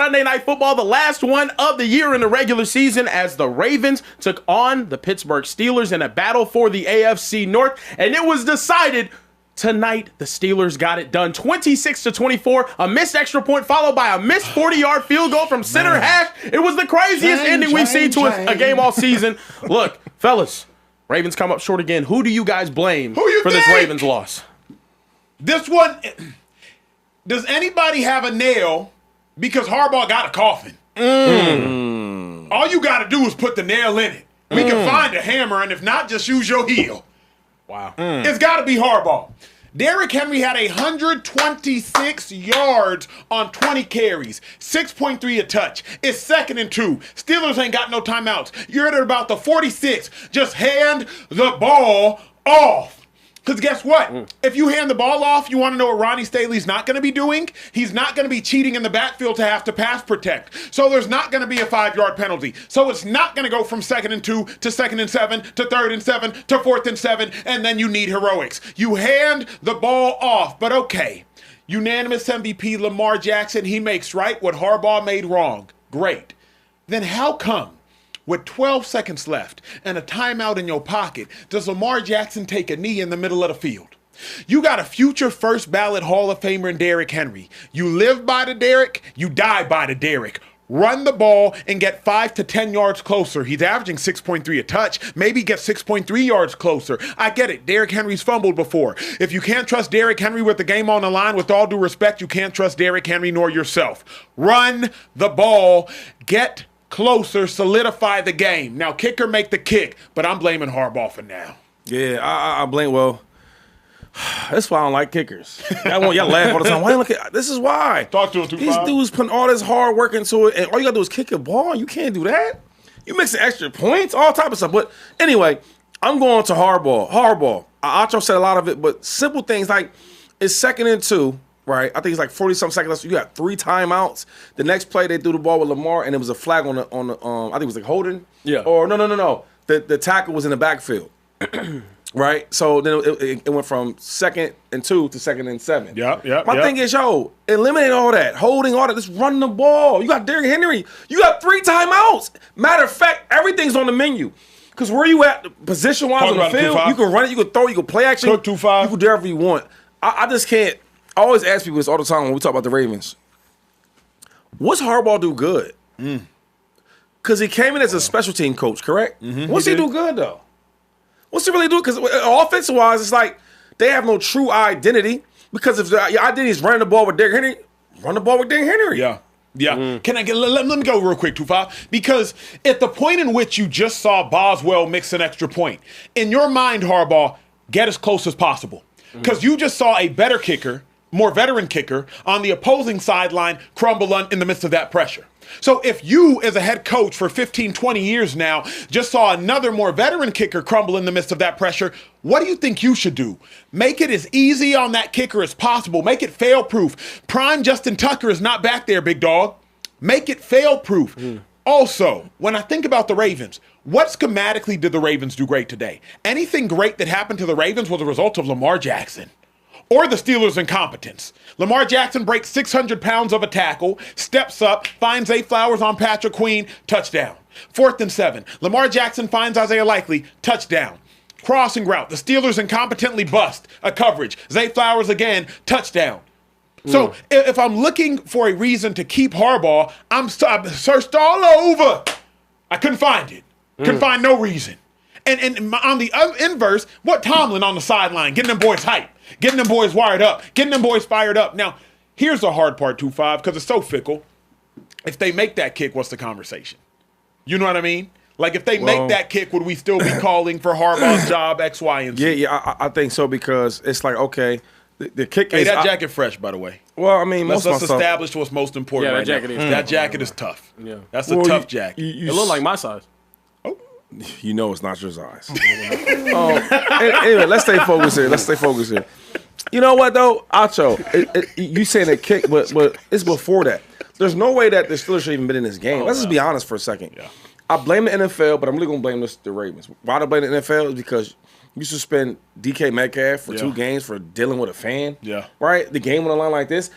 Sunday Night Football, the last one of the year in the regular season, as the Ravens took on the Pittsburgh Steelers in a battle for the AFC North. And it was decided tonight the Steelers got it done. 26-24, a missed extra point followed by a missed 40-yard field goal from center hash. It was the craziest ending we've seen to a game all season. Look, fellas, Ravens come up short again. Who do you guys blame for this Ravens loss? This one, does anybody have a nail? Because Harbaugh got a coffin. All you got to do is put the nail in it. We can find a hammer, and if not, just use your heel. Wow. It's got to be Harbaugh. Derrick Henry had 126 yards on 20 carries, 6.3 a touch. It's 2nd and 2. Steelers ain't got no timeouts. You're at about the 46. Just hand the ball off. Because guess what? If you hand the ball off, you want to know what Ronnie Staley's not going to be doing? He's not going to be cheating in the backfield to have to pass protect. So there's not going to be a 5-yard penalty. So it's not going to go from 2nd and 2 to 2nd and 7 to 3rd and 7 to 4th and 7, and then you need heroics. You hand the ball off, but okay. Unanimous MVP Lamar Jackson, he makes right what Harbaugh made wrong. Great. Then how come, with 12 seconds left and a timeout in your pocket, does Lamar Jackson take a knee in the middle of the field? You got a future first ballot Hall of Famer in Derrick Henry. You live by the Derrick, you die by the Derrick. Run the ball and get 5 to 10 yards closer. He's averaging 6.3 a touch. Maybe get 6.3 yards closer. I get it. Derrick Henry's fumbled before. If you can't trust Derrick Henry with the game on the line, with all due respect, you can't trust Derrick Henry nor yourself. Run the ball. Get closer, solidify the game. Now, kicker make the kick, but I'm blaming Harbaugh for now. Yeah, I blame, well, that's why I don't like kickers. Y'all laugh all the time. Why you look at, this is why. Talk to him, These dudes putting all this hard work into it, and all you got to do is kick a ball, and you can't do that. You mixing extra points, all type of stuff. But anyway, I'm going to Harbaugh. Acho said a lot of it, but simple things like it's 2nd and 2. Right, I think it's like 40-something seconds left. You got 3 timeouts. The next play, they threw the ball with Lamar, and it was a flag on the I think it was like holding. Yeah. Or no. The tackle was in the backfield. Right. So then it went from 2nd and 2 to 2nd and 7. My thing is, eliminate all that, holding all that. Just run the ball. You got Derrick Henry. You got 3 timeouts. Matter of fact, everything's on the menu. Because where you at, position-wise on the field, you can run it, you can throw, you can play action. Cook 2-5. You can do whatever you want. I just can't. I always ask people this all the time when we talk about the Ravens. What's Harbaugh do good? Because he came in as a special team coach, correct? What's he do good, though? What's he really do? Because offensive-wise, it's like they have no true identity. Because if your identity is running the ball with Derrick Henry, run the ball with Derrick Henry. Yeah. Can I get? Let me go real quick, 2-5. Because at the point in which you just saw Boswell mix an extra point, in your mind, Harbaugh, get as close as possible. Because you just saw a better kicker, more veteran kicker, on the opposing sideline crumble in the midst of that pressure. So if you, as a head coach for 15, 20 years now, just saw another more veteran kicker crumble in the midst of that pressure, what do you think you should do? Make it as easy on that kicker as possible. Make it fail-proof. Prime Justin Tucker is not back there, big dog. Make it fail-proof. Also, when I think about the Ravens, what schematically did the Ravens do great today? Anything great that happened to the Ravens was a result of Lamar Jackson or the Steelers' incompetence. Lamar Jackson breaks 600 pounds of a tackle, steps up, finds Zay Flowers on Patrick Queen, touchdown. 4th and 7. Lamar Jackson finds Isaiah Likely, touchdown. Crossing route. The Steelers incompetently bust a coverage. Zay Flowers again, touchdown. So if I'm looking for a reason to keep Harbaugh, I've searched all over. I couldn't find it. Couldn't find no reason. And on the inverse, what Tomlin on the sideline, getting them boys hyped, getting them boys wired up, getting them boys fired up. Now, here's the hard part, 2-5, because it's so fickle. If they make that kick, what's the conversation? You know what I mean? Like, if they make that kick, would we still be calling for Harbaugh's job, X, Y, and Z? Yeah, I think so, because it's like, okay, the kick is... Hey, that jacket fresh, by the way. Well, I mean, let's establish what's most important right now. That jacket is tough. Yeah. That's a tough jacket. It looked like my size. You know it's not your size. Anyway, let's stay focused here. You know what, though? Acho, you saying a kick, but it's before that. There's no way that the Steelers should even been in this game. Let's just be honest for a second. Yeah. I blame the NFL, but I'm really going to blame the Ravens. Why do I blame the NFL? Is because you suspend DK Metcalf for 2 games for dealing with a fan. Yeah. Right? The game on the line like this.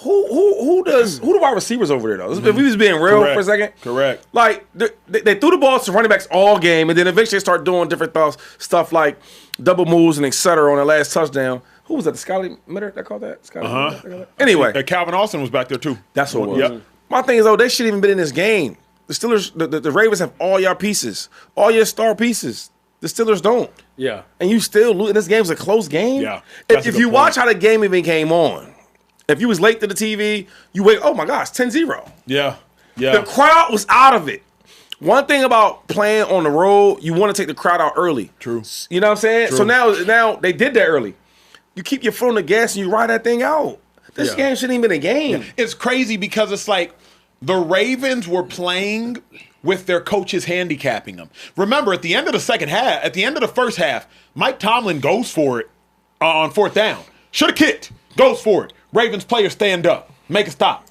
Who the wide receivers over there though? If we was being real for a second, Correct. Like they threw the ball to running backs all game, and then eventually start doing different stuff like double moves and etc. on the last touchdown. Who was that? The Scotty Mitter that called that? Anyway, Calvin Austin was back there too. that's what it was. Yep. My thing is though, they shouldn't even been in this game. The Steelers, the Ravens have all your pieces, all your star pieces. The Steelers don't. Yeah. And you still lose. And this game's a close game. Yeah, that's a If good you point. watch how the game even came on, if you was late to the TV, you wait, oh my gosh, 10-0. Yeah. The crowd was out of it. One thing about playing on the road, you want to take the crowd out early. True. You know what I'm saying? True. So now they did that early. You keep your foot on the gas and you ride that thing out. This Yeah. game shouldn't even been a game. It's crazy because it's like the Ravens were playing with their coaches handicapping them. Remember, at the end of the first half, Mike Tomlin goes for it on fourth down. Should have kicked. Goes for it. Ravens players stand up. Make a stop.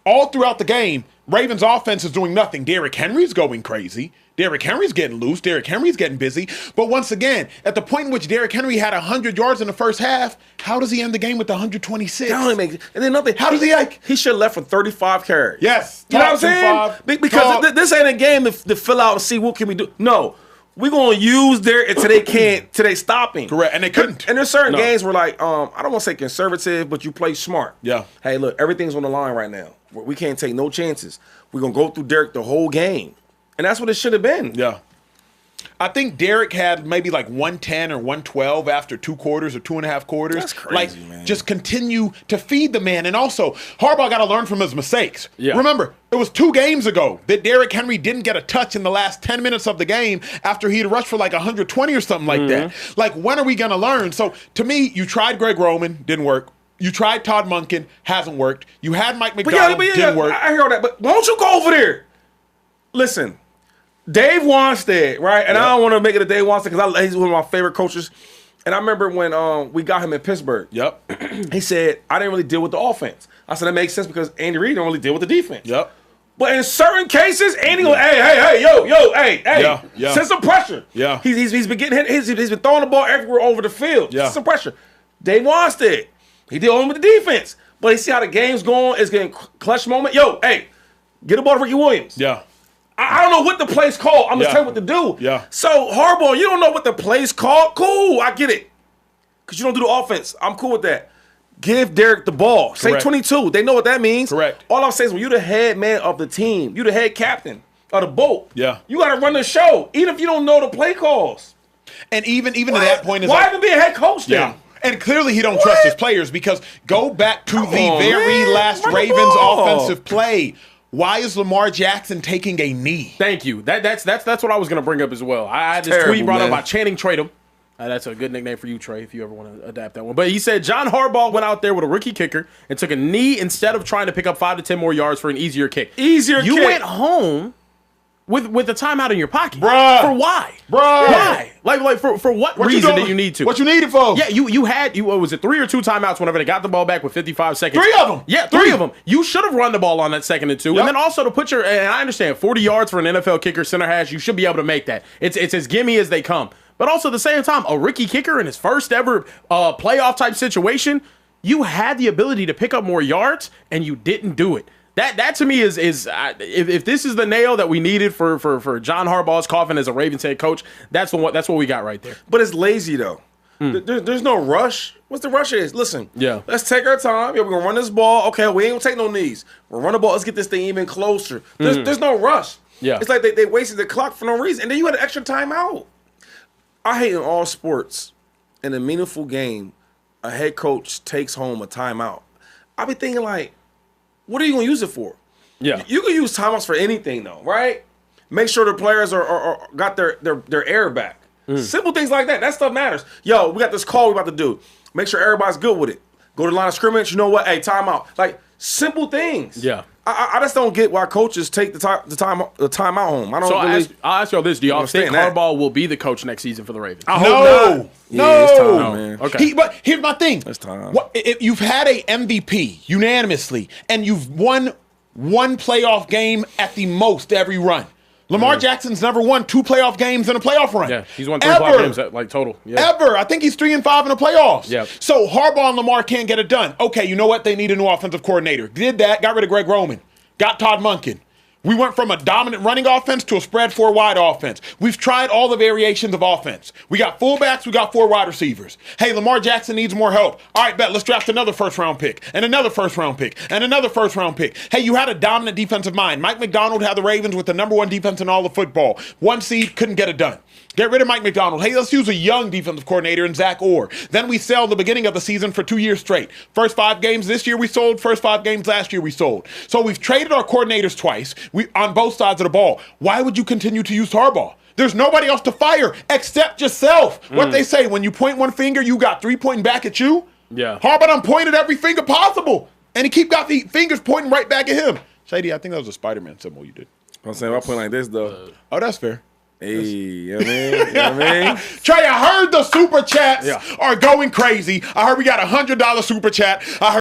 All throughout the game, Ravens offense is doing nothing. Derrick Henry's going crazy. Derrick Henry's getting loose. Derrick Henry's getting busy. But once again, at the point in which Derrick Henry had 100 yards in the first half, how does he end the game with 126? That only makes, and then nothing. How does he like? He should have left for 35 carries. Yes. You know what I'm saying? 5. Because this ain't a game to fill out and see what can we do. No. We're gonna use Derrick until they stop him. Correct. And they couldn't. And there's certain games where like, I don't want to say conservative, but you play smart. Yeah. Hey, look, everything's on the line right now. We can't take no chances. We're gonna go through Derrick the whole game. And that's what it should have been. Yeah. I think Derrick had maybe like 110 or 112 after 2 quarters or 2.5 quarters. That's crazy, man. Just continue to feed the man. And also, Harbaugh got to learn from his mistakes. Yeah. Remember, it was 2 games ago that Derrick Henry didn't get a touch in the last 10 minutes of the game after he'd rushed for like 120 or something like that. Like, when are we going to learn? So, to me, you tried Greg Roman, didn't work. You tried Todd Monken, hasn't worked. You had Mike McDonald, didn't work. I hear all that, but why don't you go over there? Listen, Dave Wanstead, right? And I don't want to make it a Dave Wanstead because he's one of my favorite coaches. And I remember when we got him in Pittsburgh. Yep. He said, I didn't really deal with the offense. I said, that makes sense because Andy Reid didn't really deal with the defense. Yep. But in certain cases, Andy goes, hey, yo, Yeah. send some pressure. Yeah. He's been getting hit. He's been throwing the ball everywhere over the field. Yeah. Send some pressure. Dave Wanstead, he dealing with the defense. But he see how the game's going. It's getting clutch moment. Yo, hey, get the ball to Ricky Williams. Yeah. I don't know what the play's called. I'm just Yeah. telling you what to do. Yeah. So, Harbaugh, you don't know what the play's called? Cool, I get it. Because you don't do the offense. I'm cool with that. Give Derrick the ball. Say Correct. 22. They know what that means. Correct. All I'm saying is when you're the head man of the team, you're the head captain of the boat. Yeah. You got to run the show, even if you don't know the play calls. And even to that point is why like, even be a head coach then? yeah. And clearly he don't trust his players because go back to the very man. last Run the Ravens ball. offensive play. Why is Lamar Jackson taking a knee? Thank you. That's what I was going to bring up as well. I had this Terrible, tweet brought up man. by Channing Tatum. That's a good nickname for you, Trey, if you ever want to adapt that one. But he said John Harbaugh went out there with a rookie kicker and took a knee instead of trying to pick up 5 to 10 more yards for an easier kick. You kick. went home with the timeout in your pocket. Bruh. For why? Bruh. Why? Like for what reason did you need to? What you need it for? Yeah, you had what was it 3 or 2 timeouts whenever they got the ball back with 55 seconds. 3 of them. Yeah, 3 of them. You should have run the ball on that 2nd and 2. Yep. And then also to put and I understand 40 yards for an NFL kicker center hash, you should be able to make that. It's as gimme as they come. But also at the same time, a rookie kicker in his first ever playoff type situation, you had the ability to pick up more yards and you didn't do it. That to me is if this is the nail that we needed for John Harbaugh's coffin as a Ravens head coach, that's what we got right there. But it's lazy, though. There's no rush. What's the rush is? Listen, let's take our time. We're going to run this ball. Okay, we ain't going to take no knees. We'll run the ball. Let's get this thing even closer. There's no rush. Yeah. It's like they wasted the clock for no reason. And then you had an extra timeout. I hate in all sports, in a meaningful game, a head coach takes home a timeout. I be thinking like, what are you going to use it for? Yeah. You can use timeouts for anything, though, right? Make sure the players are got their air back. Simple things like that. That stuff matters. Yo, we got this call we about to do. Make sure everybody's good with it. Go to the line of scrimmage. You know what? Hey, timeout. Like simple things. Yeah. I just don't get why coaches take the timeout home. I don't. So really, I'll ask y'all this: do y'all think understand that. Harbaugh will be the coach next season for the Ravens? I hope No. not. No. Yeah, it's time, man. Okay. But here's my thing. It's time. If you've had a MVP unanimously and you've won one playoff game at the most every run, Lamar Jackson's never won 2 playoff games in a playoff run. Yeah, he's won 3 playoff games, like, total. Yeah. Ever. I think he's 3-5 in the playoffs. Yep. So Harbaugh and Lamar can't get it done. Okay, you know what? They need a new offensive coordinator. Did that, got rid of Greg Roman, got Todd Monken. We went from a dominant running offense to a spread 4 wide offense. We've tried all the variations of offense. We got fullbacks, we got 4 wide receivers. Hey, Lamar Jackson needs more help. All right, bet, let's draft another first-round pick, and another first-round pick, and another first-round pick. Hey, you had a dominant defensive mind. Mike McDonald had the Ravens with the #1 defense in all of football. 1 seed, couldn't get it done. Get rid of Mike McDonald. Hey, let's use a young defensive coordinator in Zach Orr. Then we sell the beginning of the season for 2 years straight. First 5 games this year we sold. First 5 games last year we sold. So we've traded our coordinators twice on both sides of the ball. Why would you continue to use Harbaugh? There's nobody else to fire except yourself. What they say, when you point one finger, you got 3 pointing back at you. Yeah. Harbaugh done pointed every finger possible. And he got the fingers pointing right back at him. Shady, I think that was a Spider-Man symbol you did. I'm saying, if I point like this, though. Oh, that's fair. Hey, you know what I mean? You know what I mean? Trey, I heard the super chats are going crazy. I heard we got a $100 super chat. I heard